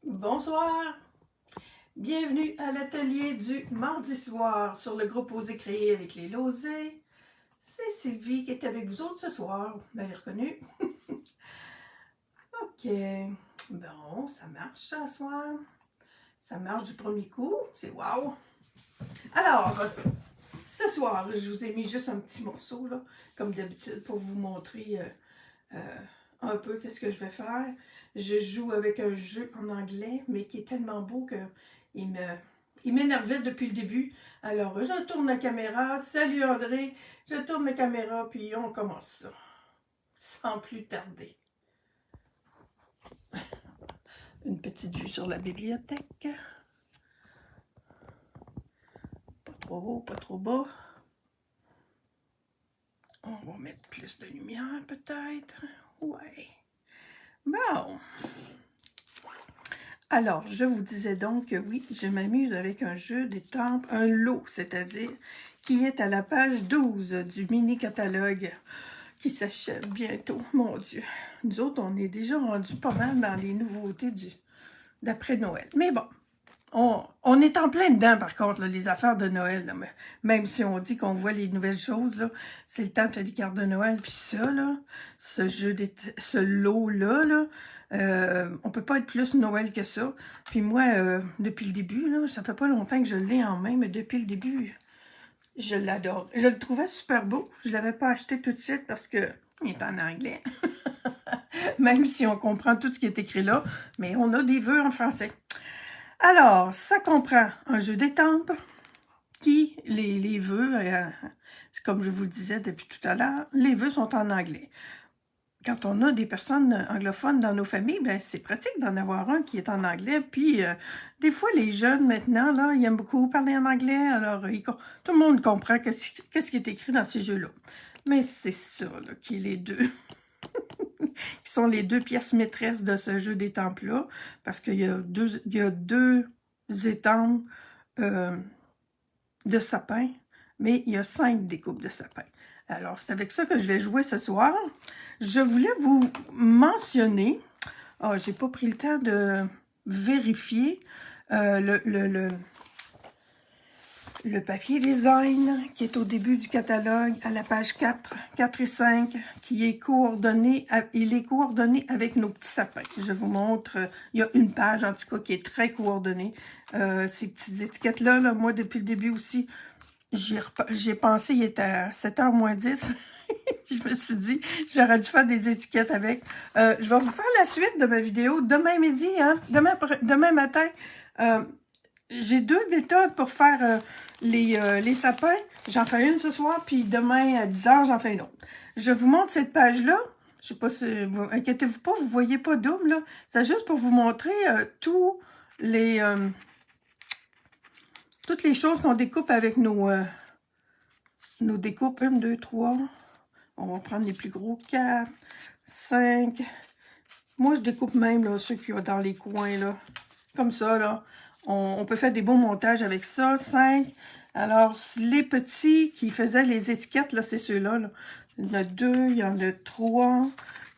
Bonsoir, bienvenue à l'atelier du mardi soir sur le groupe Oser créer avec les Losés. C'est Sylvie qui est avec vous autres ce soir, vous m'avez reconnu. Ok, bon, ça marche ce soir. Ça marche du premier coup, c'est wow. Alors, ce soir, je vous ai mis juste un petit morceau, là, comme d'habitude, pour vous montrer un peu qu'est-ce que je vais faire. Je joue avec un jeu en anglais, mais qui est tellement beau qu'il m'énervait depuis le début. Alors, je tourne la caméra. Salut André. Je tourne la caméra, puis on commence ça. Sans plus tarder. Une petite vue sur la bibliothèque. Pas trop haut, pas trop bas. On va mettre plus de lumière, peut-être. Ouais. Bon. Alors, je vous disais donc que oui, je m'amuse avec un jeu d'étampes, un lot, c'est-à-dire qui est à la page 12 du mini-catalogue qui s'achève bientôt. Mon Dieu, nous autres, on est déjà rendus pas mal dans les nouveautés d'après Noël. Mais bon, on est en plein dedans, par contre, là, les affaires de Noël. Là, même si on dit qu'on voit les nouvelles choses, c'est le temps de faire des cartes de Noël. Puis ça, là, ce lot-là, on peut pas être plus Noël que ça. Puis moi, depuis le début, là, ça fait pas longtemps que je l'ai en main, mais depuis le début, je l'adore. Je le trouvais super beau. Je l'avais pas acheté tout de suite parce que il est en anglais. Même si on comprend tout ce qui est écrit là, mais on a des vœux en français. Alors, ça comprend un jeu d'étampes qui, les vœux, comme je vous le disais depuis tout à l'heure, les vœux sont en anglais. Quand on a des personnes anglophones dans nos familles, ben c'est pratique d'en avoir un qui est en anglais. Puis, des fois, les jeunes, maintenant, là, ils aiment beaucoup parler en anglais. Alors, tout le monde comprend qu'est-ce qui est écrit dans ces jeux-là. Mais c'est ça, là, qui est les deux. qui sont les deux pièces maîtresses de ce jeu d'étampes-là. Parce qu'il y a deux étampes de sapin, mais il y a 5 découpes de sapin. Alors, c'est avec ça que je vais jouer ce soir. Je voulais vous mentionner, j'ai pas pris le temps de vérifier le papier design qui est au début du catalogue à la page 4 et 5, qui est coordonné, il est coordonné avec nos petits sapins. Je vous montre, il y a une page en tout cas qui est très coordonnée. Ces petites étiquettes-là, là, moi depuis le début aussi, j'ai pensé, il était à 7h moins 10. Je me suis dit, j'aurais dû faire des étiquettes avec. Je vais vous faire la suite de ma vidéo demain midi, hein, demain matin. J'ai deux méthodes pour faire les sapins. J'en fais une ce soir, puis demain à 10h, j'en fais une autre. Je vous montre cette page-là. Je sais pas si inquiétez-vous pas, vous voyez pas double, là. C'est juste pour vous montrer toutes les choses qu'on découpe avec nos découpes. 1, 2, 3. On va prendre les plus gros. 4, 5. Moi, je découpe même là, ceux qui sont dans les coins, là. Comme ça, là. On peut faire des beaux montages avec ça. 5. Alors, les petits qui faisaient les étiquettes, là, c'est ceux-là. Là. Il y en a 2, il y en a 3.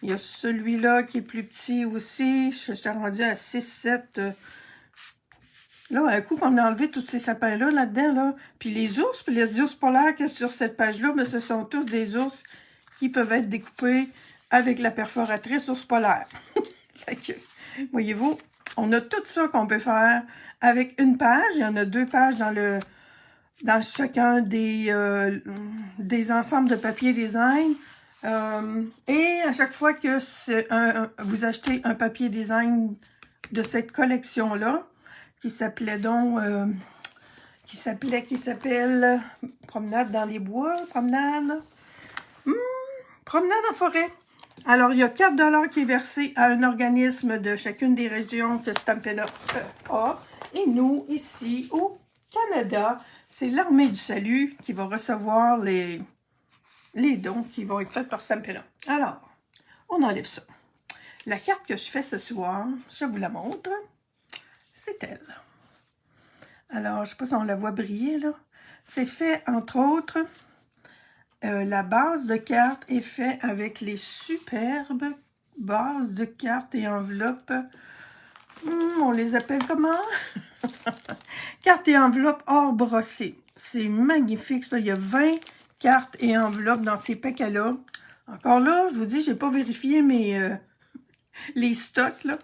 Il y a celui-là qui est plus petit aussi. Je suis rendue à 6, 7. Là, un coup qu'on a enlevé tous ces sapins-là, là-dedans, là. Puis les ours polaires qui sont sur cette page-là, mais ce sont tous des ours qui peuvent être découpés avec la perforatrice ours polaire. Voyez-vous, on a tout ça qu'on peut faire avec une page. Il y en a 2 pages dans chacun des ensembles de papier design. Et à chaque fois que vous achetez un papier design de cette collection-là, qui s'appelle Promenade dans les bois, promenade en forêt. Alors, il y a 4 $ qui est versé à un organisme de chacune des régions que Stampin' Up a. Et nous, ici, au Canada, c'est l'Armée du Salut qui va recevoir les dons qui vont être faits par Stampin' Up. Alors, on enlève ça. La carte que je fais ce soir, je vous la montre. C'est elle. Alors, je ne sais pas si on la voit briller, là. C'est fait, entre autres, la base de carte est faite avec les superbes bases de cartes et enveloppes On les appelle comment? Cartes et enveloppes hors brossées. C'est magnifique, ça. Il y a 20 cartes et enveloppes dans ces paquets-là. Encore là, je vous dis, j'ai pas vérifié les stocks, là.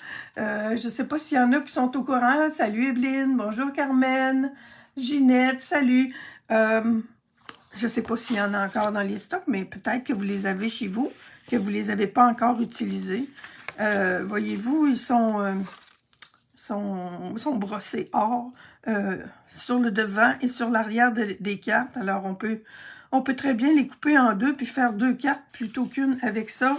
Je sais pas s'il y en a qui sont au courant. Salut Evelyne, bonjour Carmen, Ginette, salut. Je sais pas s'il y en a encore dans les stocks, mais peut-être que vous les avez chez vous, que vous les avez pas encore utilisés. Voyez-vous, ils sont brossés or sur le devant et sur l'arrière des cartes. Alors, on peut très bien les couper en deux puis faire 2 cartes plutôt qu'une avec ça.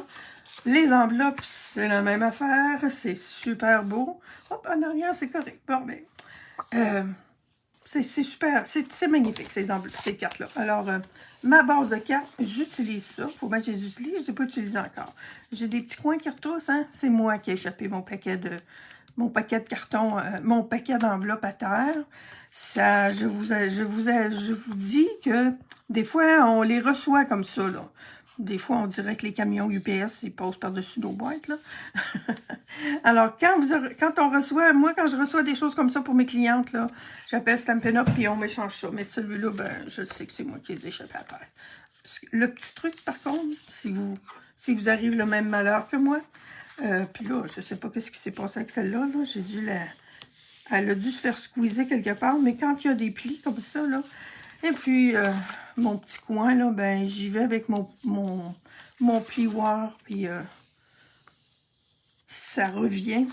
Les enveloppes, c'est la même affaire. C'est super beau. Hop, en arrière, c'est correct. Bon, ben, c'est super. C'est magnifique, ces cartes-là. Alors, ma base de cartes, j'utilise ça. Faut bien que je les utilise. Je n'ai pas utilisé encore. J'ai des petits coins qui retroussent, hein. C'est moi qui ai échappé mon paquet de carton, mon paquet d'enveloppes à terre. Ça, je vous dis que des fois, on les reçoit comme ça, là. Des fois, on dirait que les camions UPS, ils passent par-dessus nos boîtes, là. Alors, quand on reçoit, moi, quand je reçois des choses comme ça pour mes clientes, là, j'appelle Stampin' Up et on m'échange ça. Mais celui-là, ben, je sais que c'est moi qui les ai échappés à terre. Le petit truc, par contre, si vous arrive le même malheur que moi, puis là, je sais pas qu'est-ce qui s'est passé avec celle-là, là. J'ai dû elle a dû se faire squeezer quelque part, mais quand il y a des plis comme ça, là, et puis, mon petit coin, là, ben, j'y vais avec mon plioir, puis ça revient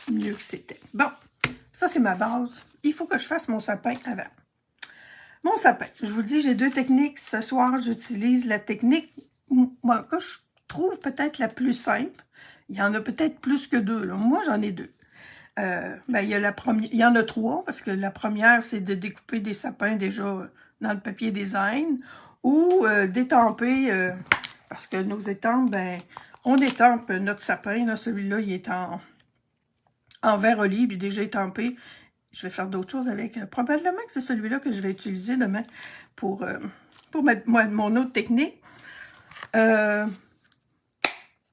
mieux que c'était. Bon, ça, c'est ma base. Il faut que je fasse mon sapin avant. Mon sapin, je vous dis, j'ai 2 techniques. Ce soir, j'utilise la technique, moi, que je trouve peut-être la plus simple. Il y en a peut-être plus que 2, là. Moi, j'en ai 2. Ben, il y en a 3, parce que la première, c'est de découper des sapins déjà dans le papier design ou d'étamper, parce que nos étampes, ben, on étampe notre sapin. Celui-là, il est en verre olive, il est déjà étampé. Je vais faire d'autres choses avec. Probablement que c'est celui-là que je vais utiliser demain pour mon autre technique.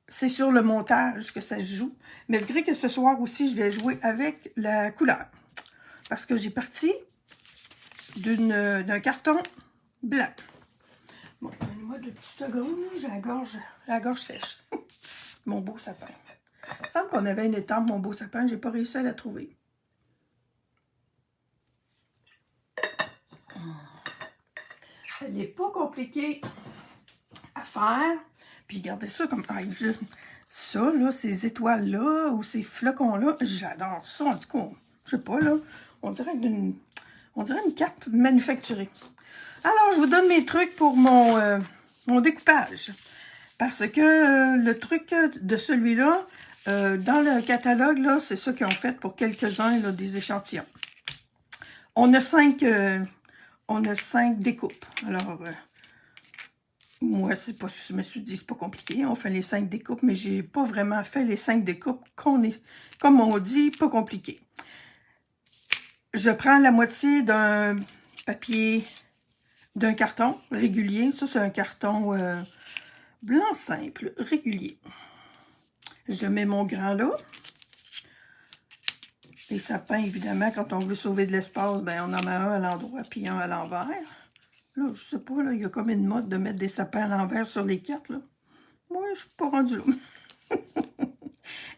C'est sur le montage que ça se joue. Malgré que ce soir aussi, je vais jouer avec la couleur. Parce que j'ai parti d'un carton blanc. Bon, donnez-moi 2 petites secondes. J'ai la gorge sèche. Mon beau sapin. Il me semble qu'on avait une étampe, mon beau sapin. J'ai pas réussi à la trouver. Elle n'est pas compliquée à faire. Puis regardez ça comme... Ah, ça, là, ces étoiles-là, ou ces flocons-là, j'adore ça. En tout cas, je sais pas, là, on dirait une carte manufacturée. Alors, je vous donne mes trucs pour mon découpage. Parce que le truc de celui-là, dans le catalogue, là, c'est ça qu'ils ont fait pour quelques-uns des échantillons. On a 5 découpes. Alors, moi, je me suis dit, c'est pas compliqué. On fait les 5 découpes, mais j'ai pas vraiment fait les 5 découpes comme on dit, pas compliqué. Je prends la moitié d'un papier, d'un carton régulier. Ça, c'est un carton blanc simple, régulier. Je mets mon grand là. Les sapins, évidemment, quand on veut sauver de l'espace, ben on en met un à l'endroit puis un à l'envers. Là, je sais pas, là, il y a comme une mode de mettre des sapins à l'envers sur les cartes, là. Moi, je suis pas rendue là.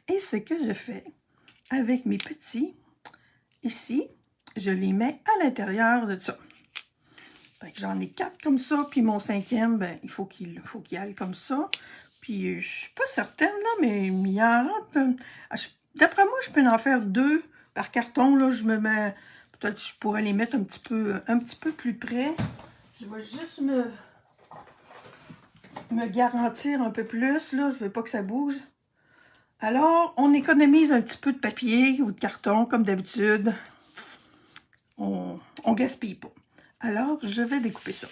Et ce que je fais avec mes petits, ici, je les mets à l'intérieur de ça. J'en ai 4 comme ça, puis mon 5e, ben, il faut qu'il aille comme ça. Puis, je suis pas certaine, là, mais il y en rentre. D'après moi, je peux en faire 2 par carton. Là, je me mets. Peut-être que je pourrais les mettre un petit peu plus près. Je vais juste me garantir un peu plus. Là, je veux pas que ça bouge. Alors, on économise un petit peu de papier ou de carton, comme d'habitude. On gaspille pas. Alors, je vais découper ça.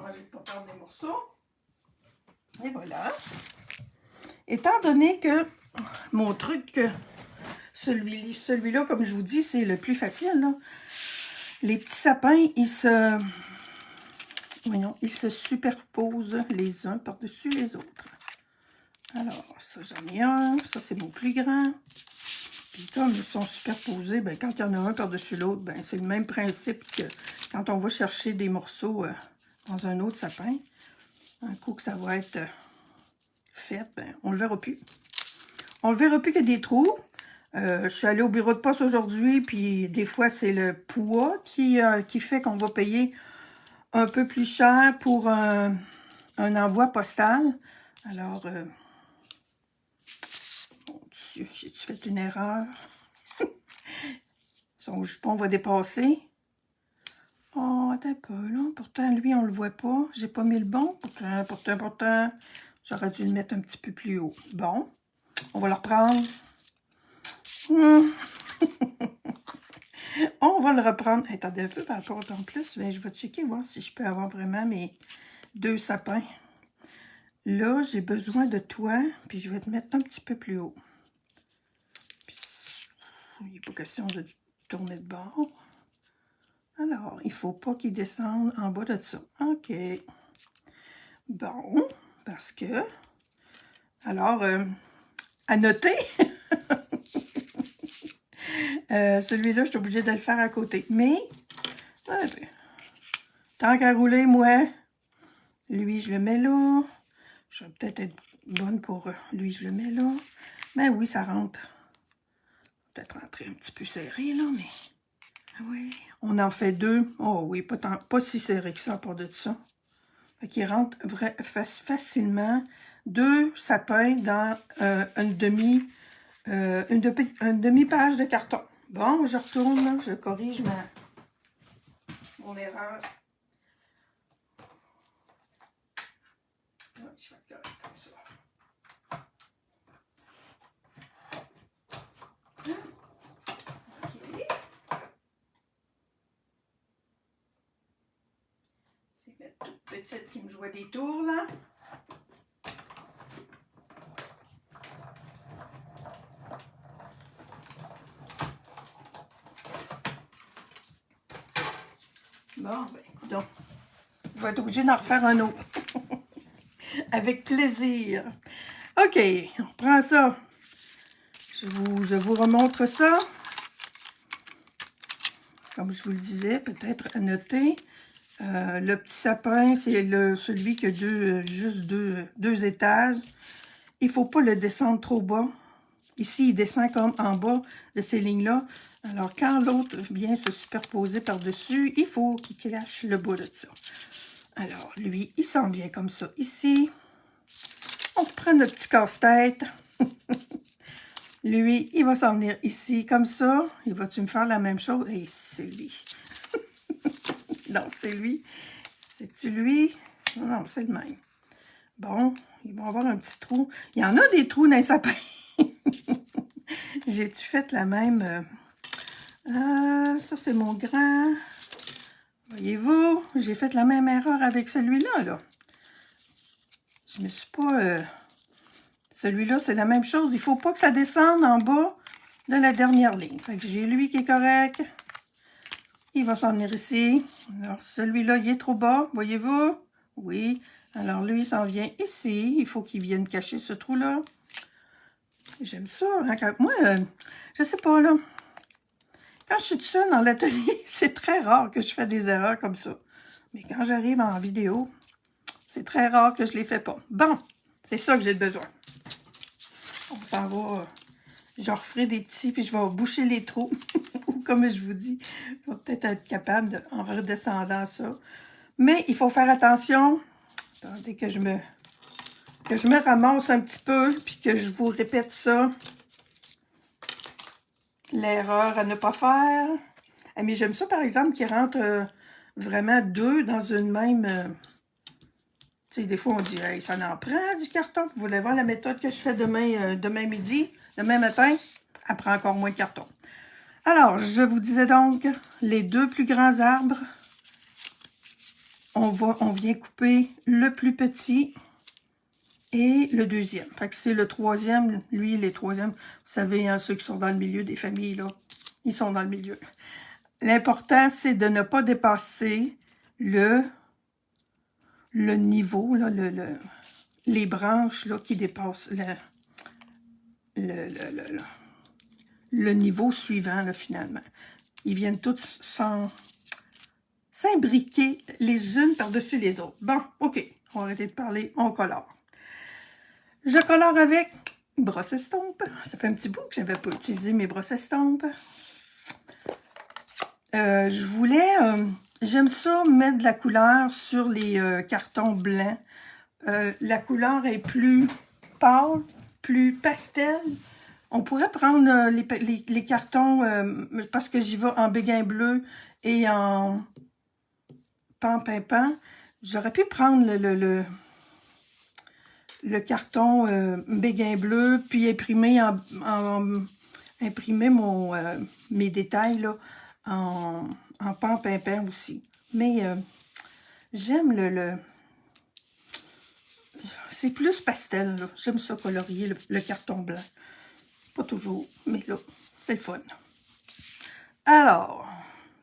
moi, je ne vais pas prendre des morceaux. Et voilà. Étant donné que mon truc, celui-là, comme je vous dis, c'est le plus facile, là. Les petits sapins, ils se superposent les uns par-dessus les autres. Alors, ça, j'en ai un. Ça, c'est mon plus grand. Puis comme ils sont superposés, ben, quand il y en a un par-dessus l'autre, ben, c'est le même principe que quand on va chercher des morceaux dans un autre sapin. Un coup que ça va être fait, ben, on le verra plus. On le verra plus que des trous. Je suis allée au bureau de poste aujourd'hui, puis des fois, c'est le poids qui fait qu'on va payer un peu plus cher pour un envoi postal. Alors, mon Dieu, j'ai-tu fait une erreur? Son jupon va dépasser. Oh, d'accord, là. Pourtant, lui, on le voit pas. J'ai pas mis le bon. Pourtant, j'aurais dû le mettre un petit peu plus haut. Bon, on va le reprendre. On va le reprendre. Attendez un peu par rapport en plus. Mais je vais checker, voir si je peux avoir vraiment mes 2 sapins. Là, j'ai besoin de toi, puis je vais te mettre un petit peu plus haut. Puis, il n'est pas question de tourner de bord. Alors, il ne faut pas qu'il descende en bas de ça. OK. Bon, parce que... Alors, à noter... celui-là, je suis obligée de le faire à côté. Mais, tant qu'à rouler, moi, lui, je le mets là. Je vais peut-être être bonne pour lui, je le mets là. Mais oui, ça rentre. Peut-être rentrer un petit peu serré, là, mais... Oui, on en fait 2. Oh oui, pas si serré que ça, pour de ça. Fait qu'il rentre facilement 2 sapins dans une demi-page de carton. Bon, je retourne, là, je corrige mon erreur. Je vais être correct comme ça. OK. C'est la toute petite qui me jouait des tours, là. Bon, ben, écoute, je vais être obligée d'en refaire un autre. Avec plaisir. OK, on reprend ça. Je vous remontre ça. Comme je vous le disais, peut-être à noter. Le petit sapin, c'est celui qui a juste deux étages. Il ne faut pas le descendre trop bas. Ici, il descend comme en bas de ces lignes-là. Alors, quand l'autre vient se superposer par-dessus, il faut qu'il cache le bas de ça. Alors, lui, il s'en vient comme ça ici. On prend notre petit casse-tête. Lui, il va s'en venir ici comme ça. Il va-tu me faire la même chose? Et c'est lui. Non, c'est lui. C'est-tu lui? Non, c'est le même. Bon, ils vont avoir un petit trou. Il y en a des trous dans les sapins. J'ai-tu fait la même... ça, c'est mon grand. Voyez-vous, j'ai fait la même erreur avec celui-là, là. Je me suis pas... Celui-là, c'est la même chose. Il ne faut pas que ça descende en bas de la dernière ligne. Fait que j'ai lui qui est correct. Il va s'en venir ici. Alors, celui-là, il est trop bas. Voyez-vous? Oui. Alors, lui, il s'en vient ici. Il faut qu'il vienne cacher ce trou-là. J'aime ça. Hein, moi, je sais pas, là. Quand je suis toute seule dans l'atelier, c'est très rare que je fais des erreurs comme ça. Mais quand j'arrive en vidéo, c'est très rare que je les fais pas. Bon, c'est ça que j'ai besoin. On s'en va. Je referai des petits, puis je vais boucher les trous. Ou comme je vous dis, je vais peut-être être capable, en redescendant ça. Mais il faut faire attention. Attendez que je me ramasse un petit peu, puis que je vous répète ça. L'erreur à ne pas faire. Mais j'aime ça, par exemple, qui rentre vraiment 2 dans une même... tu sais, des fois, on dit, hey, ça en prend du carton. Vous voulez voir la méthode que je fais demain midi, demain matin? Elle prend encore moins de carton. Alors, je vous disais donc, les 2 plus grands arbres, on vient couper le plus petit et le deuxième. Fait que c'est le troisième, lui, les troisièmes. Vous savez, hein, ceux qui sont dans le milieu des familles, là, ils sont dans le milieu. L'important, c'est de ne pas dépasser le niveau, là, les branches là, qui dépassent le niveau suivant, là, finalement. Ils viennent tous s'imbriquer les unes par-dessus les autres. Bon, OK, on va arrêter de parler, on colore. Je colore avec brosse estompe. Ça fait un petit bout que je n'avais pas utilisé mes brosses estampes. Je voulais... j'aime ça mettre de la couleur sur les cartons blancs. La couleur est plus pâle, plus pastel. On pourrait prendre les cartons, parce que j'y vais en béguin bleu et en pan-pimpant. J'aurais pu prendre le carton béguin bleu, puis imprimer imprimer mes détails là, en pan-pimpant aussi. Mais j'aime c'est plus pastel, j'aime ça colorier le carton blanc. Pas toujours, mais là, c'est le fun. Alors,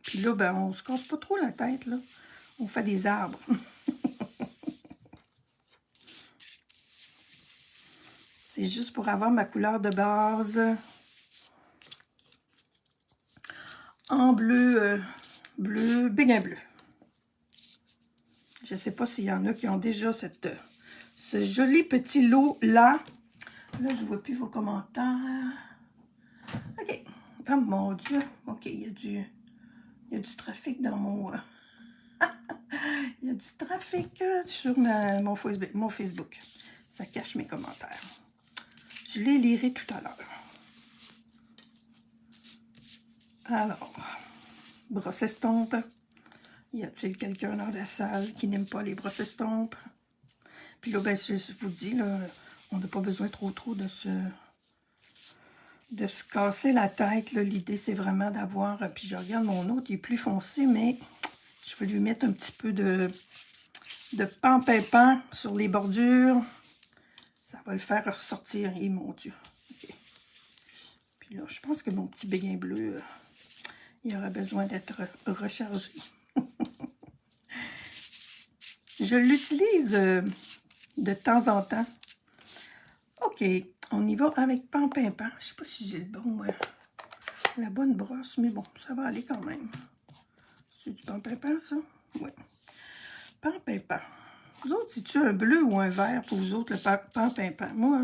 puis là, ben, on se casse pas trop la tête, là. On fait des arbres. C'est juste pour avoir ma couleur de base. En bleu, béguin bleu. Je ne sais pas s'il y en a qui ont déjà ce joli petit lot-là. Là, je ne vois plus vos commentaires. OK. Oh mon Dieu. OK, il y a du trafic dans mon... il y a du trafic sur mon Facebook. Ça cache mes commentaires. Je les lirai tout à l'heure. Alors, brosse estompe. Y a-t-il quelqu'un dans la salle qui n'aime pas les brosses estampes? Puis là, ben, je vous dis, là, on n'a pas besoin trop de se casser la tête. L'idée, c'est vraiment d'avoir... Puis je regarde mon autre, il est plus foncé, mais je vais lui mettre un petit peu de pan-pimpant sur les bordures. Ça va le faire ressortir. Et mon Dieu. Okay. Puis là, je pense que mon petit béguin bleu, il aura besoin d'être rechargé. Je l'utilise de temps en temps. OK, on y va avec pan-pimpant. Je ne sais pas si j'ai la bonne brosse, mais bon, ça va aller quand même. C'est du pan-pimpant, ça? Oui. Pan-pimpant. Vous autres, c'est-tu un bleu ou un vert pour vous autres, le pan-pimpant? Moi,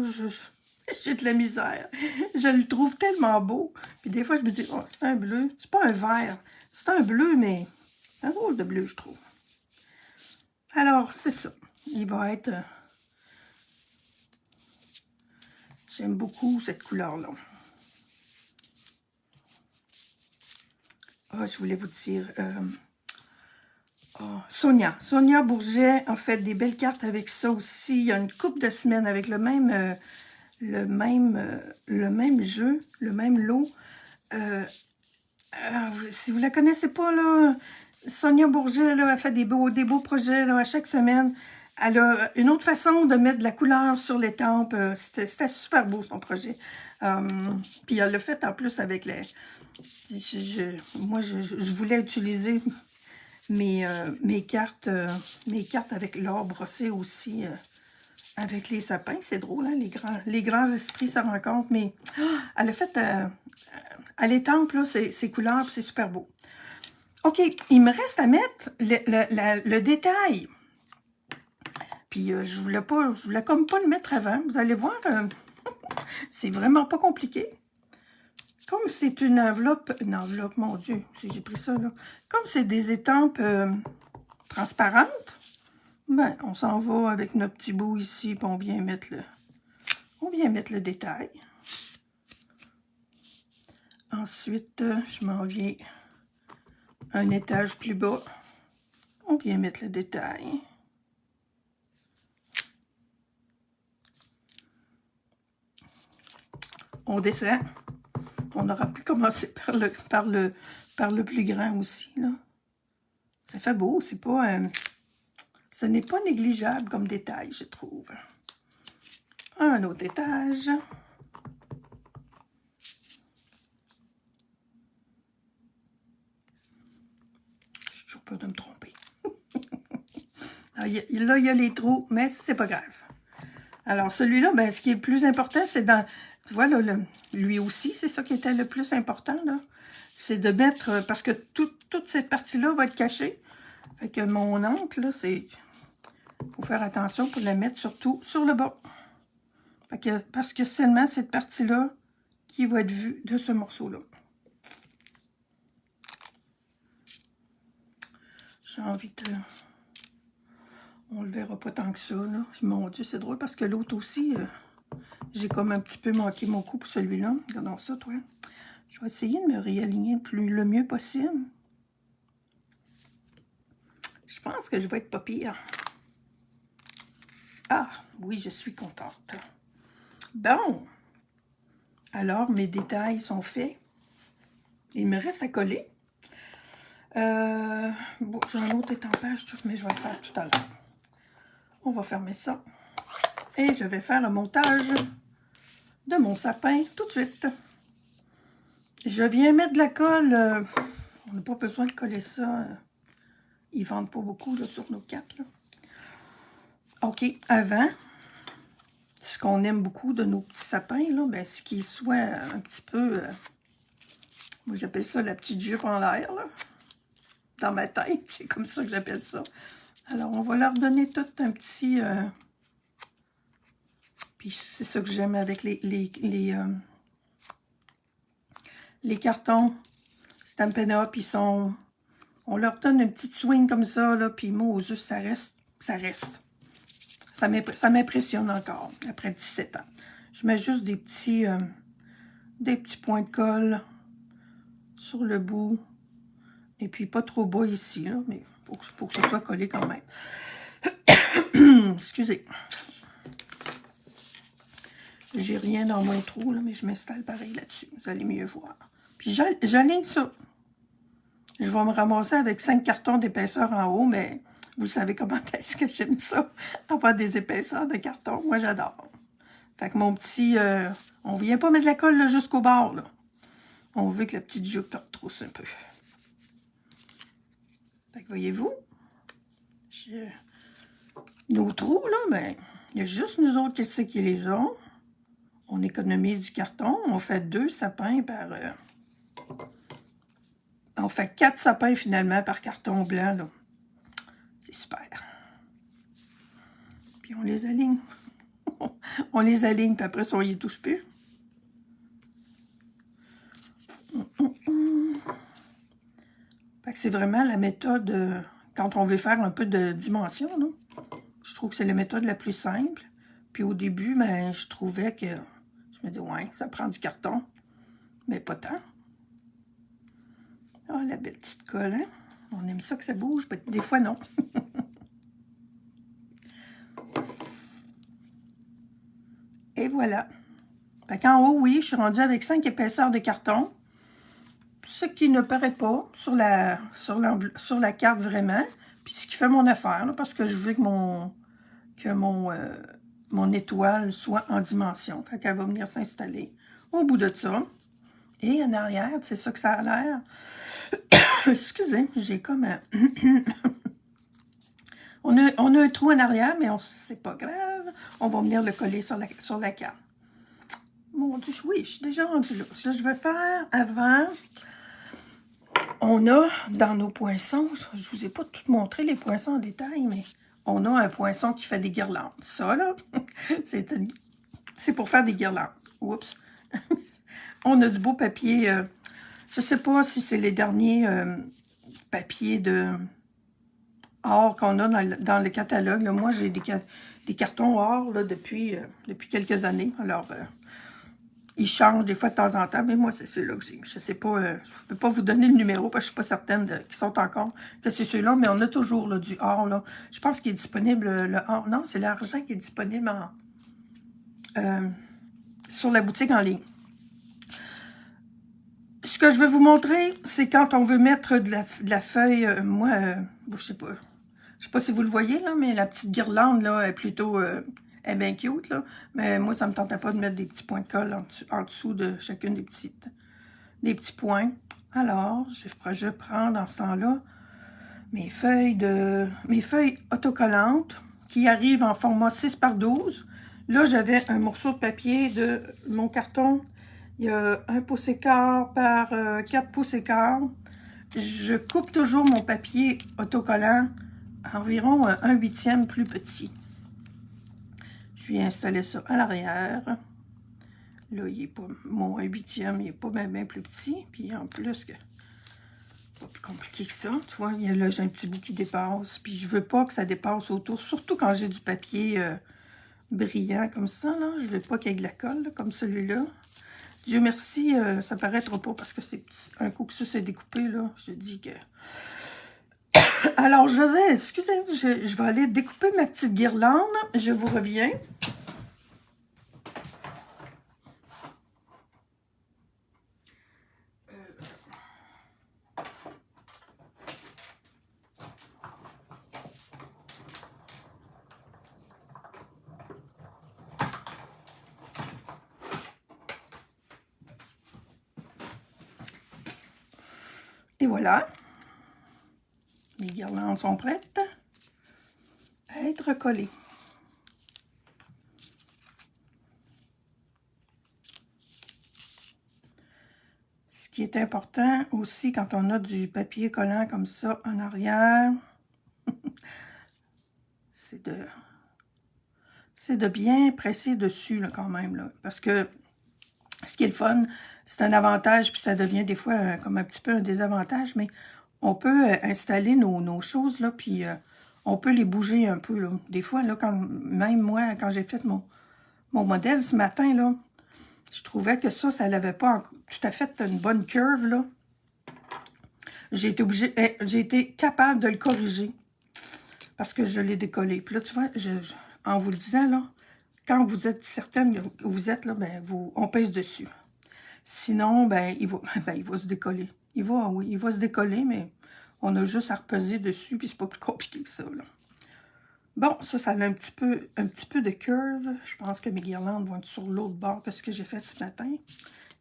j'ai de la misère. Je le trouve tellement beau. Puis des fois, je me dis, oh, c'est un bleu. C'est pas un vert. C'est un bleu, mais c'est un drôle de bleu, je trouve. Alors, c'est ça. Il va être... J'aime beaucoup cette couleur-là. Ah, je voulais vous dire... Sonia Bourget a fait des belles cartes avec ça aussi. Il y a une couple de semaines avec le même jeu, le même lot. Si vous la connaissez pas, là, Sonia Bourget là, a fait des beaux projets là, à chaque semaine. Elle a une autre façon de mettre de la couleur sur l'étampe. C'était super beau, son projet. Puis elle l'a fait en plus avec les... Moi, je voulais utiliser mes cartes avec l'or brossé aussi, avec les sapins. C'est drôle, hein? Les grands esprits se rencontrent. Mais elle a fait à l'étampe, là, ces couleurs, c'est super beau. OK, il me reste à mettre le détail. Puis je voulais comme pas le mettre avant. Vous allez voir, c'est vraiment pas compliqué. Comme c'est une enveloppe, mon Dieu, si j'ai pris ça là. Comme c'est des étampes transparentes, ben on s'en va avec notre petit bout ici, puis on vient mettre le détail. Ensuite, je m'en viens un étage plus bas. On vient mettre le détail. On descend. On aura pu commencer par le plus grand aussi, là. Ça fait beau, c'est pas... Ce n'est pas négligeable comme détail, je trouve. Un autre étage. J'ai toujours peur de me tromper. Là, il y a les trous, mais c'est pas grave. Alors, celui-là, ben, ce qui est le plus important, c'est dans... Tu vois, là, lui aussi, c'est ça qui était le plus important, là. C'est de mettre... Parce que toute cette partie-là va être cachée. Fait que mon oncle, là, c'est... Il faut faire attention pour la mettre surtout sur le bas. Fait que, parce que seulement cette partie-là qui va être vue de ce morceau-là. J'ai envie de... On le verra pas tant que ça, là. Mon Dieu, c'est drôle parce que l'autre aussi, j'ai comme un petit peu manqué mon coup pour celui-là. Regardons ça, toi. Je vais essayer de me réaligner le mieux possible. Je pense que je vais être pas pire. Ah, oui, je suis contente. Bon. Alors, mes détails sont faits. Il me reste à coller. Bon, j'ai un autre étampage, mais je vais le faire tout à l'heure. On va fermer ça. Et je vais faire le montage de mon sapin tout de suite. Je viens mettre de la colle. On n'a pas besoin de coller ça. Ils ne vendent pas beaucoup là, sur nos cartes. Là. OK, avant, ce qu'on aime beaucoup de nos petits sapins, là, ben, c'est qu'ils soient un petit peu... moi, j'appelle ça la petite jupe en l'air, là. Dans ma tête, c'est comme ça que j'appelle ça. Alors, on va leur donner tout un petit... Puis c'est ça que j'aime avec les cartons Stampin' Up, ils sont... On leur donne une petite swing comme ça, là, puis moi, aux yeux, ça reste. Ça m'impressionne encore, après 17 ans. Je mets juste des petits points de colle sur le bout. Et puis, pas trop bas ici, là, mais faut que ce soit collé quand même. Excusez. J'ai rien dans mon trou, là, mais je m'installe pareil là-dessus. Vous allez mieux voir. Puis, j'aligne ça. Je vais me ramasser avec 5 cartons d'épaisseur en haut, mais vous savez comment est-ce que j'aime ça, avoir des épaisseurs de carton. Moi, j'adore. Fait que mon petit... on vient pas mettre la colle jusqu'au bord, là. On veut que la petite jupe retrousse un peu. Fait que voyez-vous, nos trous, là, ben, il y a juste nous autres qui les ont. On économise du carton. On fait 2 sapins par... on fait 4 sapins, finalement, par carton blanc, là. C'est super. Puis on les aligne. On les aligne, puis après ça, on y touche plus. Fait que c'est vraiment la méthode, quand on veut faire un peu de dimension, là. Je trouve que c'est la méthode la plus simple. Puis au début, ben, je trouvais que... Je me dis, ouais, ça prend du carton. Mais pas tant. Ah, la belle petite colle, hein? On aime ça que ça bouge. Des fois, non. Et voilà. Fait qu'en haut, oui, je suis rendue avec 5 épaisseurs de carton. Ce qui ne paraît pas sur la carte vraiment. Puis ce qui fait mon affaire, là, parce que je veux que mon étoile soit en dimension. Fait qu'elle va venir s'installer au bout de ça. Et en arrière, c'est ça que ça a l'air. Excusez, j'ai comme un... on a un trou en arrière, mais c'est pas grave. On va venir le coller sur la carte. Mon Dieu, oui, je suis déjà rendue là. Ce que je vais faire avant... On a dans nos poinçons, je vous ai pas tout montré les poinçons en détail, mais on a un poinçon qui fait des guirlandes. Ça, là, c'est pour faire des guirlandes. Oups. On a du beau papier. Je sais pas si c'est les derniers papiers de or qu'on a dans le catalogue. Là. Moi, j'ai des cartons or là, depuis quelques années. Alors, ils changent des fois de temps en temps, mais moi, c'est ceux-là que j'ai. Je sais pas, je ne peux pas vous donner le numéro parce que je ne suis pas certaine qu'ils sont encore, que c'est ceux-là, mais on a toujours là, du or. Là. Je pense qu'il est disponible, le or. Non, c'est l'argent qui est disponible sur la boutique en ligne. Ce que je vais vous montrer, c'est quand on veut mettre de la feuille, moi, je sais pas, Je sais pas si vous le voyez, là, mais la petite guirlande, là, est plutôt... elle est bien cute, là. Mais moi, ça me tentait pas de mettre des petits points de colle en dessous de chacune des petits points. Alors, je prends dans ce temps-là mes feuilles autocollantes qui arrivent en format 6 par 12. Là, j'avais un morceau de papier de mon carton. Il y a 1 pouce et quart par 4 pouces et quart. Je coupe toujours mon papier autocollant environ 1/8 plus petit. Je viens installer ça à l'arrière. Là, il est pas, mon 1/8, il n'est pas bien plus petit. Puis en plus, que pas plus compliqué que ça. Tu vois, là, j'ai un petit bout qui dépasse. Puis je veux pas que ça dépasse autour, surtout quand j'ai du papier brillant comme ça. Là. Je veux pas qu'il y ait de la colle, là, comme celui-là. Dieu merci, ça paraîtra pas parce que c'est un coup que ça s'est découpé, là. Je dis que... Alors, excusez, je vais aller découper ma petite guirlande. Je vous reviens. Et voilà. Les guirlandes sont prêtes à être collées. Ce qui est important aussi quand on a du papier collant comme ça en arrière, c'est de bien presser dessus là, quand même. Là, parce que ce qui est le fun, c'est un avantage, puis ça devient des fois comme un petit peu un désavantage, mais on peut installer nos choses, là, puis on peut les bouger un peu. Là. Des fois, là, même moi, quand j'ai fait mon modèle ce matin, là, je trouvais que ça n'avait pas tout à fait une bonne curve, là. J'ai été capable de le corriger parce que je l'ai décollé. Puis là, tu vois, en vous le disant, là, quand vous êtes certaine que vous êtes là, ben, on pèse dessus. Sinon, ben, il va se décoller. Oui, il va se décoller, mais on a juste à repeser dessus, puis c'est pas plus compliqué que ça, là. Bon, ça a un petit peu de curve. Je pense que mes guirlandes vont être sur l'autre bord que ce que j'ai fait ce matin.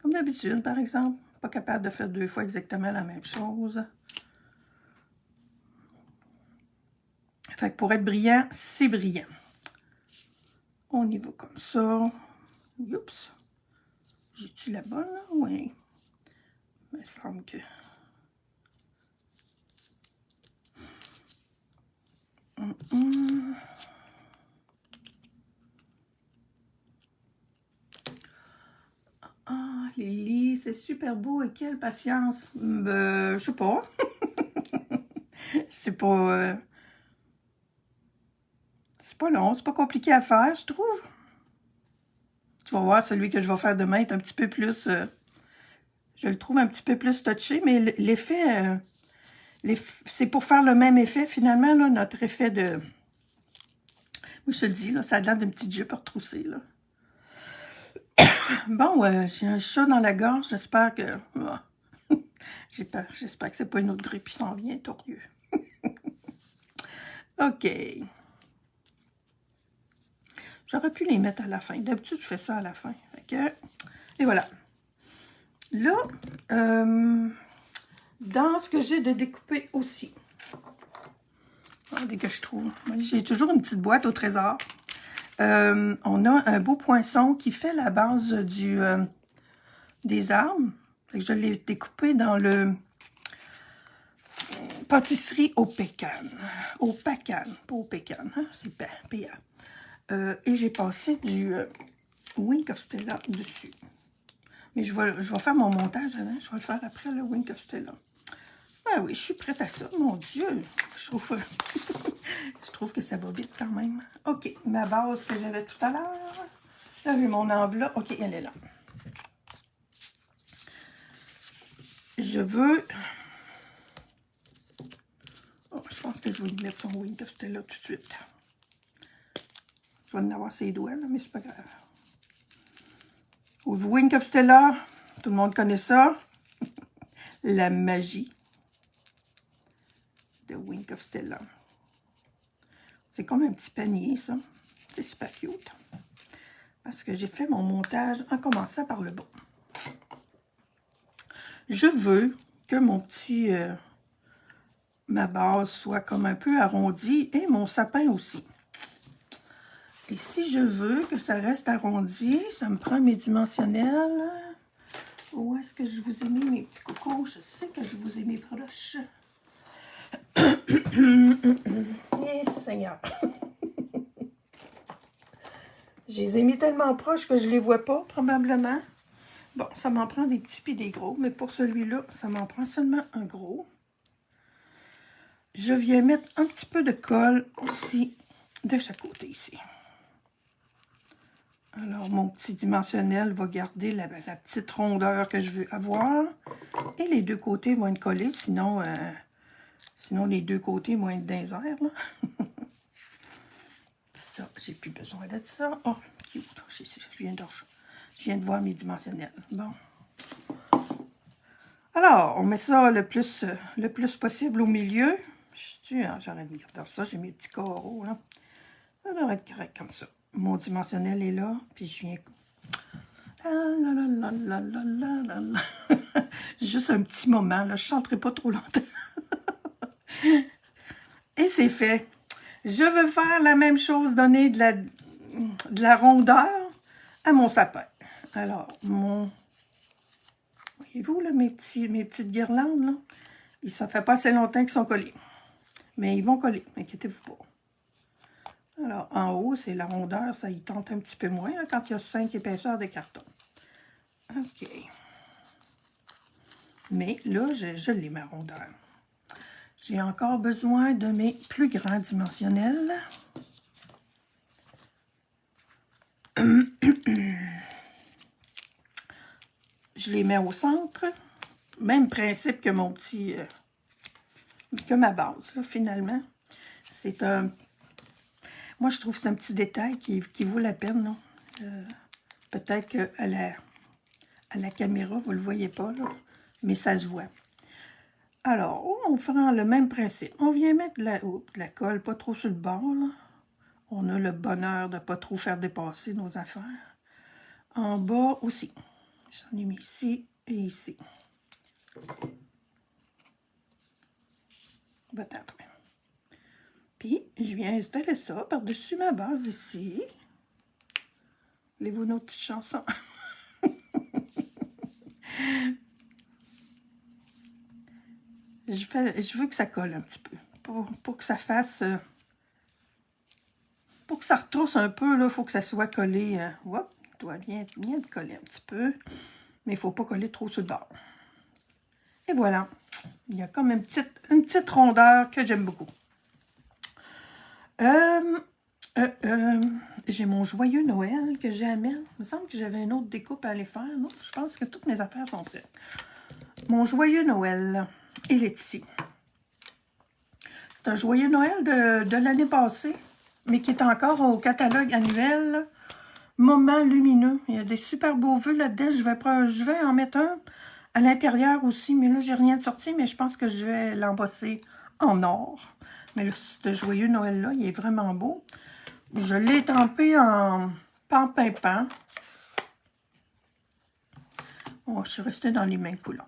Comme d'habitude, par exemple. Pas capable de faire 2 fois exactement la même chose. Fait que pour être brillant, c'est brillant. On y va comme ça. Oups. J'ai-tu la bonne, là? Oui. Il me semble que... Ah, Lily, c'est super beau et quelle patience. Je sais pas. C'est pas long, c'est pas compliqué à faire, je trouve. Tu vas voir, celui que je vais faire demain est un petit peu plus... je le trouve un petit peu plus touché, mais l'effet... c'est pour faire le même effet, finalement, là, notre effet de... Oui, je te le dis, là, ça a l'air d'une petite jupe retroussée, là. Bon, j'ai un chat dans la gorge, j'espère que... j'espère que c'est pas une autre grippe qui s'en vient, torieux. OK. J'aurais pu les mettre à la fin. D'habitude, je fais ça à la fin. Okay. Et voilà. Là, dans ce que j'ai de découpé aussi. Regardez que je trouve. J'ai toujours une petite boîte au trésor. On a un beau poinçon qui fait la base des arbres. Je l'ai découpé dans le pâtisserie au pécan. Au pécan, pas au pécan, hein? C'est PA. Et j'ai passé du Wink of Stella dessus. Mais je vais faire mon montage, hein? Je vais le faire après le Wink of Stella. Ah oui, je suis prête à ça, mon Dieu. Je trouve que ça va vite quand même. OK, ma base que j'avais tout à l'heure. Là, j'ai mon enveloppe. OK, elle est là. Je veux... Oh, je pense que je vais lui mettre son Wink of Stella tout de suite. Je vais en avoir ses doigts, là, mais c'est pas grave. Au Wink of Stella, tout le monde connaît ça. La magie de Wink of Stella. C'est comme un petit panier, ça. C'est super cute. Parce que j'ai fait mon montage en commençant par le bas. Je veux que mon petit... ma base soit comme un peu arrondie et mon sapin aussi. Et si je veux que ça reste arrondi, ça me prend mes dimensionnels. Où est-ce que je vous ai mis mes petits cocos? Je sais que je vous ai mis proches. Eh, Seigneur! Je les ai mis tellement proches que je ne les vois pas, probablement. Bon, ça m'en prend des petits puis des gros, mais pour celui-là, ça m'en prend seulement un gros. Je viens mettre un petit peu de colle aussi de chaque côté ici. Alors, mon petit dimensionnel va garder la petite rondeur que je veux avoir. Et les deux côtés vont être collés, sinon les deux côtés vont être dans les airs, là. Ça, j'ai plus besoin de ça. Oh, cute. Je viens de voir mes dimensionnels. Bon. Alors, on met ça le plus possible au milieu. J'arrête de regarder ça, j'ai mes petits carreaux, là. Ça devrait être correct comme ça. Mon dimensionnel est là, puis je viens... Juste un petit moment, là, je ne chanterai pas trop longtemps. Et c'est fait. Je veux faire la même chose, donner de la rondeur à mon sapin. Alors, voyez-vous, là, mes petites guirlandes, là, ça fait pas assez longtemps qu'ils sont collés. Mais ils vont coller, inquiétez-vous pas. Alors, en haut, c'est la rondeur, ça y tente un petit peu moins, là, quand il y a 5 épaisseurs de carton. OK. Mais là, je l'ai, ma rondeur. J'ai encore besoin de mes plus grands dimensionnels. Je les mets au centre. Même principe que mon petit... que ma base, là, finalement. C'est un... Moi, je trouve que c'est un petit détail qui vaut la peine, peut-être qu'à la caméra, vous ne le voyez pas, là, mais ça se voit. Alors, on fera le même principe. On vient mettre de la colle, pas trop sur le bord, là. On a le bonheur de ne pas trop faire dépasser nos affaires. En bas aussi. J'en ai mis ici et ici. Peut-être. Puis, je viens installer ça par-dessus ma base ici. Voulez-vous nos petites chansons? Je veux que ça colle un petit peu. Pour que ça fasse... pour que ça retrousse un peu, il faut que ça soit collé. Hop, il doit bien de coller un petit peu. Mais il ne faut pas coller trop sur le bord. Et voilà. Il y a comme une petite rondeur que j'aime beaucoup. J'ai mon joyeux Noël que j'ai à mettre. Il me semble que j'avais une autre découpe à aller faire. Non, je pense que toutes mes affaires sont prêtes. Mon joyeux Noël. Il est ici. C'est un joyeux Noël de l'année passée, mais qui est encore au catalogue annuel. Moment lumineux. Il y a des super beaux vœux là-dedans. Je vais en mettre un à l'intérieur aussi, mais là, j'ai rien de sorti, mais je pense que je vais l'embosser en or. Mais là, ce joyeux Noël-là, il est vraiment beau. Je l'ai trempé en pan-pimpant. Oh, je suis restée dans les mêmes couleurs.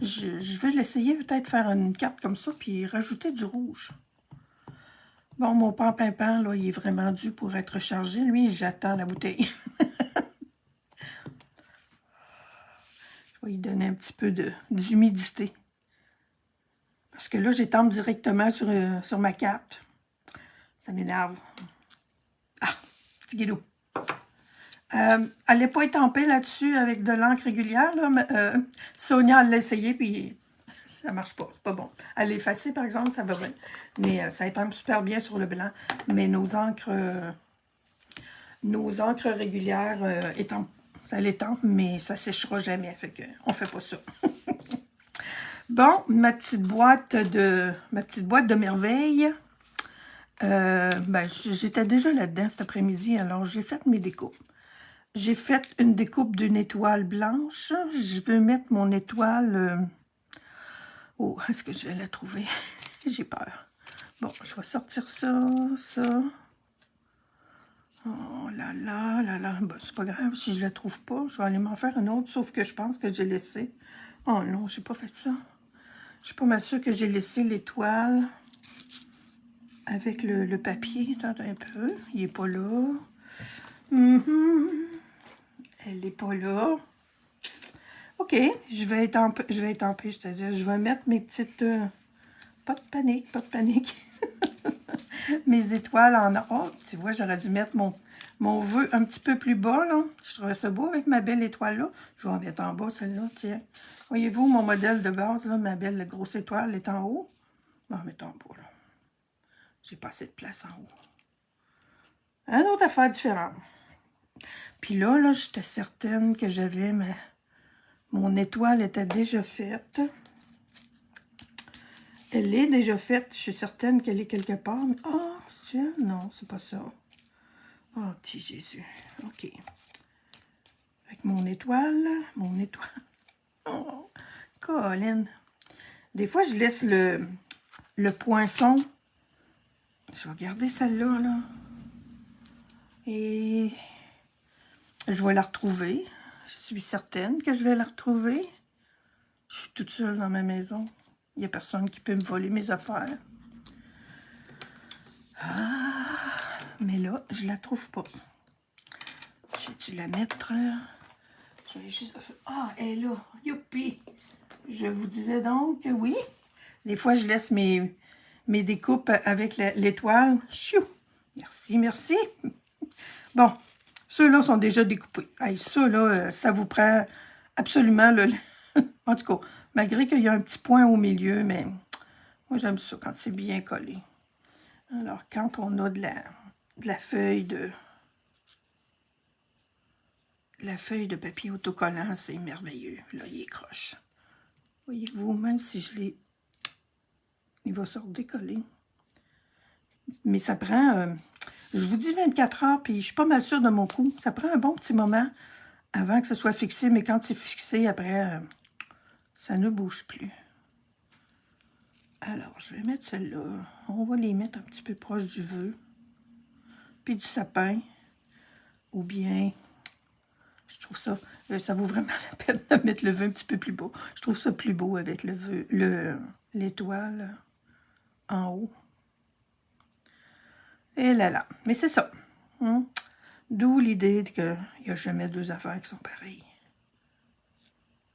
Je vais l'essayer, peut-être faire une carte comme ça, puis rajouter du rouge. Bon, mon pan-pimpant, là, il est vraiment dû pour être chargé. Lui, j'attends la bouteille. Je vais lui donner un petit peu d'humidité. Parce que là, j'étampe directement sur ma carte. Ça m'énerve. Ah, petit guido. Elle n'est pas étampée là-dessus avec de l'encre régulière. Là, mais, Sonia l'a essayé, puis ça marche pas. C'est pas bon. Elle l'est effacée, par exemple, ça va bien. Mais ça étampe super bien sur le blanc. Mais nos encres régulières étampent. Ça l'étampe, mais ça séchera jamais. Fait que on fait pas ça. Bon, ma petite boîte de merveilles. Ben, j'étais déjà là-dedans cet après-midi, alors j'ai fait mes découpes. J'ai fait une découpe d'une étoile blanche. Je veux mettre mon étoile... Oh, est-ce que je vais la trouver? J'ai peur. Bon, je vais sortir ça. Oh là là là là. Ben, c'est pas grave, si je la trouve pas, je vais aller m'en faire une autre, sauf que je pense que j'ai laissé. Oh non, j'ai pas fait ça. Je suis pas mal sûre que j'ai laissé l'étoile avec le papier. Attends un peu. Il est pas là. Elle est pas là. OK, je vais étamper, c'est-à-dire je vais mettre mes petites... pas de panique, pas de panique. Mes étoiles en or. Oh, tu vois, j'aurais dû mettre mon vœu un petit peu plus bas, là. Je trouvais ça beau avec ma belle étoile-là. Je vais en mettre en bas, celle-là, tiens. Voyez-vous, mon modèle de base, là, ma belle grosse étoile est en haut. Je vais en mettre en bas, là. J'ai pas assez de place en haut. Une autre affaire différente. Puis là, j'étais certaine que j'avais mon étoile était déjà faite. Elle est déjà faite. Je suis certaine qu'elle est quelque part. Mais... oh, c'est elle? Non, c'est pas ça. Oh, petit Jésus. OK. Avec mon étoile. Oh, Colin. Des fois, je laisse le poinçon. Je vais garder celle-là, là. Et je vais la retrouver. Je suis certaine que je vais la retrouver. Je suis toute seule dans ma maison. Il n'y a personne qui peut me voler mes affaires. Ah, mais là, je la trouve pas. J'ai dû la mettre... je vais juste... ah, elle est là. Youpi! Je vous disais donc que oui. Des fois, je laisse mes découpes avec l'étoile. Chou! Merci, merci. Bon, ceux-là sont déjà découpés. Hey, ça, là, ça vous prend absolument... en tout cas, malgré qu'il y a un petit point au milieu, mais moi, j'aime ça quand c'est bien collé. Alors, quand on a de la feuille de... la feuille de papier autocollant, c'est merveilleux. Là, il est croche. Voyez-vous, même si je l'ai... il va se redécoller. Mais ça prend... je vous dis 24 heures, puis je suis pas mal sûre de mon coup. Ça prend un bon petit moment avant que ce soit fixé, mais quand c'est fixé, après, ça ne bouge plus. Alors, je vais mettre celle-là. On va les mettre un petit peu proche du vœu, puis du sapin, ou bien... je trouve ça... ça vaut vraiment la peine de mettre le vœu un petit peu plus beau. Je trouve ça plus beau avec le vœu, l'étoile en haut. Et là là. Mais c'est ça. Hein? D'où l'idée qu'il n'y a jamais deux affaires qui sont pareilles.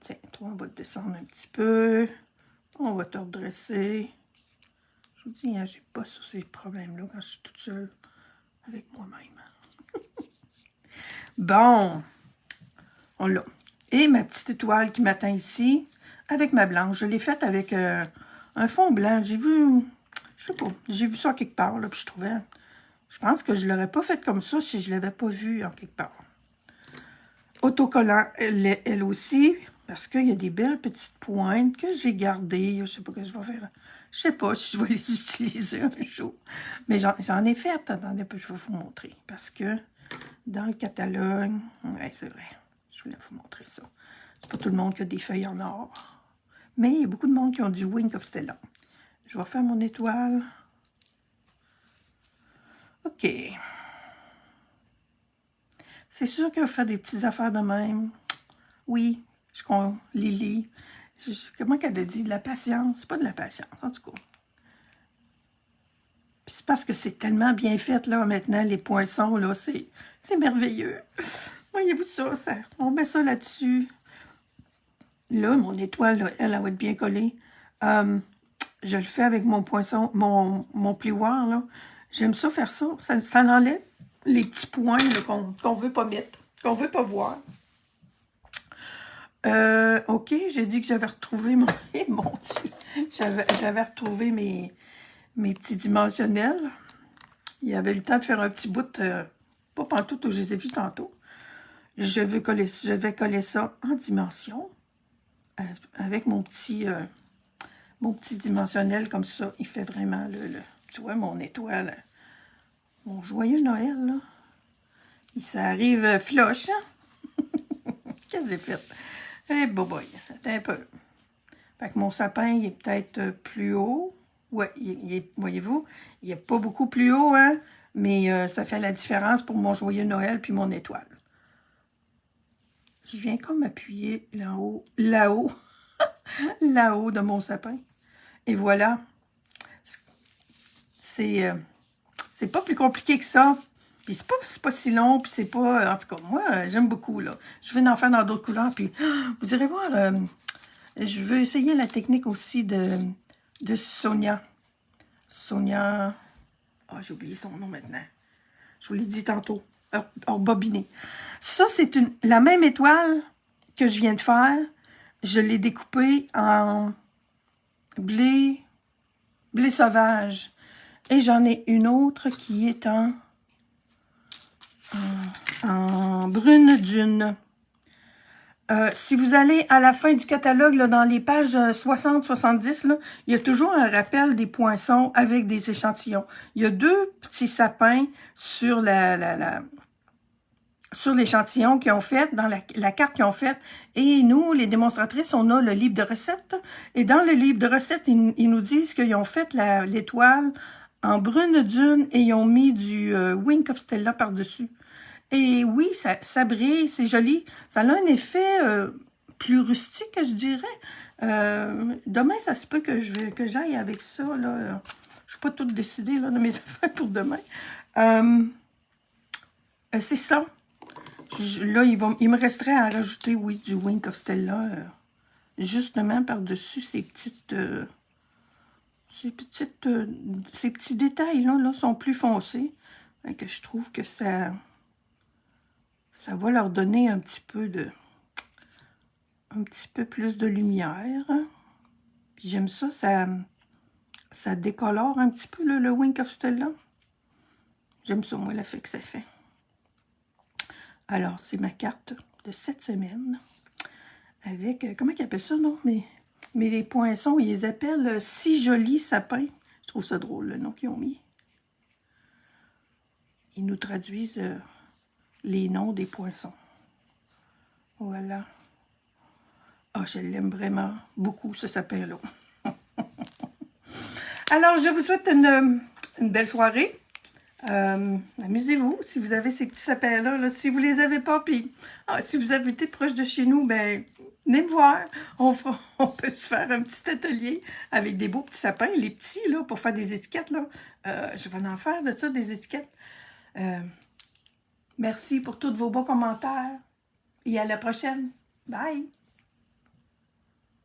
Tiens, toi, on va te descendre un petit peu. On va te redresser. Je vous dis, hein, j'ai pas ces problèmes-là quand je suis toute seule avec moi-même. Bon. On l'a. Et ma petite étoile qui m'atteint ici, avec ma blanche. Je l'ai faite avec un fond blanc. J'ai vu, je sais pas, j'ai vu ça quelque part, là, puis je trouvais... je pense que je ne l'aurais pas faite comme ça si je ne l'avais pas vue en quelque part. Autocollant, elle aussi, parce qu'il y a des belles petites pointes que j'ai gardées. Je ne sais pas ce que je vais faire. Je ne sais pas si je vais les utiliser un jour. Mais j'en ai fait. Attendez, je vais vous montrer. Parce que dans le catalogue... oui, c'est vrai. Je voulais vous montrer ça. C'est pas tout le monde qui a des feuilles en or. Mais il y a beaucoup de monde qui ont du Wink of Stella. Je vais faire mon étoile. OK. C'est sûr qu'il va faire des petites affaires de même. Oui, Lily. Comment qu'elle a dit? De la patience. C'est pas de la patience, en tout cas. Puis c'est parce que c'est tellement bien fait, là, maintenant, les poinçons, là, c'est merveilleux. Voyez-vous ça, on met ça là-dessus. Là, mon étoile, là, elle va être bien collée. Je le fais avec mon poinçon, mon plioir, là. J'aime ça faire ça. Ça enlève les petits points qu'on veut pas mettre, qu'on veut pas voir. OK, j'ai dit que j'avais retrouvé mon... mon Dieu! J'avais retrouvé mes petits dimensionnels. Il y avait le temps de faire un petit bout, pas pantoute, où je les ai vus tantôt. Je vais coller ça en dimension avec mon petit dimensionnel comme ça. Il fait vraiment tu vois, mon étoile, mon joyeux Noël, là. Ça arrive floche, hein? Qu'est-ce que j'ai fait? Eh, boy, attends un peu. Fait que mon sapin, il est peut-être plus haut. Ouais, voyez-vous, il n'est pas beaucoup plus haut, hein? Mais ça fait la différence pour mon joyeux Noël puis mon étoile. Je viens comme appuyer là-haut, là-haut de mon sapin. Et voilà. C'est pas plus compliqué que ça. Puis c'est pas si long, puis c'est pas... En tout cas, moi, j'aime beaucoup, là. Je vais en faire dans d'autres couleurs, puis vous irez voir... je veux essayer la technique aussi de Sonia. Sonia... Ah, j'ai oublié son nom maintenant. Je vous l'ai dit tantôt. Bobiné. Ça, c'est la même étoile que je viens de faire. Je l'ai découpée en blé sauvage. Et j'en ai une autre qui est en brune dune. Si vous allez à la fin du catalogue, là, dans les pages 60-70, il y a toujours un rappel des poinçons avec des échantillons. Il y a 2 petits sapins sur sur l'échantillon qu'ils ont fait, dans la carte qu'ils ont faite. Et nous, les démonstratrices, on a le livre de recettes. Et dans le livre de recettes, ils nous disent qu'ils ont fait l'étoile en brune dune et ils ont mis du Wink of Stella par-dessus. Et oui, ça brille, c'est joli. Ça a un effet plus rustique, je dirais. Demain, ça se peut que j'aille avec ça. Là. Je ne suis pas toute décidée là, de mes affaires pour demain. C'est ça. Là, il me resterait à rajouter, oui, du Wink of Stella. Justement, par-dessus ces petites... ces petits détails-là sont plus foncés. Et que je trouve que ça va leur donner un petit peu plus de lumière. J'aime ça, ça décolore un petit peu le Wink of Stella. J'aime ça, moi, l'effet que ça fait. Alors, c'est ma carte de cette semaine. Avec, comment ils appellent ça, non? Mais les poinçons, ils les appellent Si Joli Sapin. Je trouve ça drôle, le nom qu'ils ont mis. Ils nous traduisent les noms des poinçons. Voilà. Ah, je l'aime vraiment beaucoup, ce sapin-là. Alors, je vous souhaite une belle soirée. Amusez-vous si vous avez ces petits sapins-là. Là, si vous les avez pas, puis si vous habitez proche de chez nous, ben venez me voir. On peut se faire un petit atelier avec des beaux petits sapins, les petits, là, pour faire des étiquettes. Là. Je vais en faire de ça, des étiquettes. Merci pour tous vos beaux commentaires. Et à la prochaine. Bye!